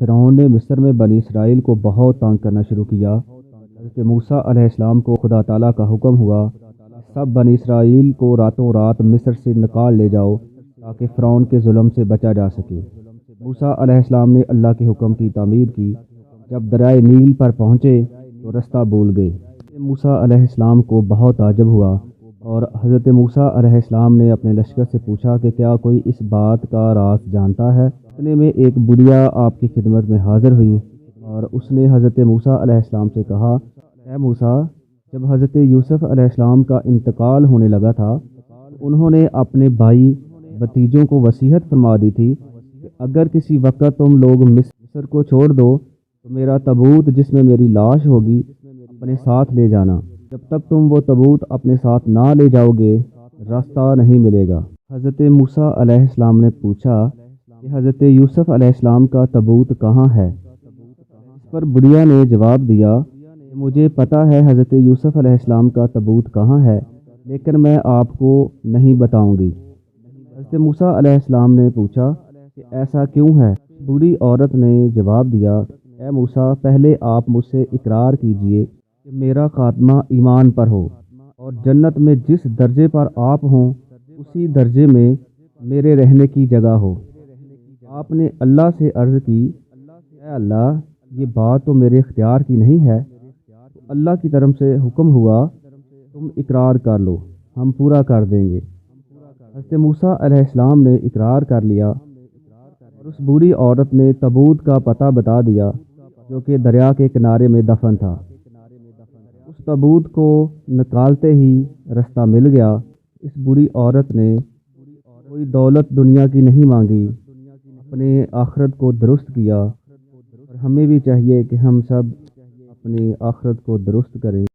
فرعون نے مصر میں بنی اسرائیل کو بہت تنگ کرنا شروع کیا۔ حضرت موسیٰ علیہ السلام کو خدا تعالیٰ کا حکم ہوا کہ سب بنی اسرائیل کو راتوں رات مصر سے نکال لے جاؤ تاکہ فرعون کے ظلم سے بچا جا سکے۔ موسیٰ علیہ السلام نے اللہ کے حکم کی تعمیر کی۔ جب دریائے نیل پر پہنچے تو رستہ بھول گئے۔ موسیٰ علیہ السلام کو بہت تعجب ہوا اور حضرت موسیٰ علیہ السلام نے اپنے لشکر سے پوچھا کہ کیا کوئی اس بات کا راز جانتا ہے؟ اتنے میں ایک بڑھیا آپ کی خدمت میں حاضر ہوئی اور اس نے حضرت موسیٰ علیہ السلام سے کہا، اے موسیٰ، جب حضرت یوسف علیہ السلام کا انتقال ہونے لگا تھا انہوں نے اپنے بھائی بھتیجوں کو وصیت فرما دی تھی کہ اگر کسی وقت تم لوگ مصر کو چھوڑ دو تو میرا تابوت جس میں میری لاش ہوگی اپنے ساتھ لے جانا۔ جب تک تم وہ تابوت اپنے ساتھ نہ لے جاؤ گے راستہ نہیں ملے گا۔ حضرت موسیٰ علیہ السلام نے پوچھا کہ حضرت یوسف علیہ السلام کا تابوت کہاں ہے؟ اس پر بڑھیا نے جواب دیا کہ مجھے پتہ ہے حضرت یوسف علیہ السلام کا تابوت کہاں ہے، لیکن میں آپ کو نہیں بتاؤں گی۔ حضرت موسیٰ علیہ السلام نے پوچھا کہ ایسا کیوں ہے؟ بوڑھی عورت نے جواب دیا، اے موسیٰ، پہلے آپ مجھ سے اقرار کیجئے کہ میرا خاتمہ ایمان پر ہو اور جنت میں جس درجے پر آپ ہوں اسی درجے میں میرے رہنے کی جگہ ہو۔ آپ نے اللہ سے عرض کی، اے اللہ، یہ بات تو میرے اختیار کی نہیں ہے۔ تو اللہ کی طرف سے حکم ہوا، تم اقرار کر لو، ہم پورا کر دیں گے۔ حضرت موسیٰ علیہ السلام نے اقرار کر لیا اور اس بوڑھی عورت نے تابوت کا پتہ بتا دیا جو کہ دریا کے کنارے میں دفن تھا۔ اس تابوت کو نکالتے ہی رستہ مل گیا۔ اس بوڑھی عورت نے کوئی دولت دنیا کی نہیں مانگی، اپنے آخرت کو درست کیا، اور ہمیں بھی چاہیے کہ ہم سب اپنی آخرت کو درست کریں۔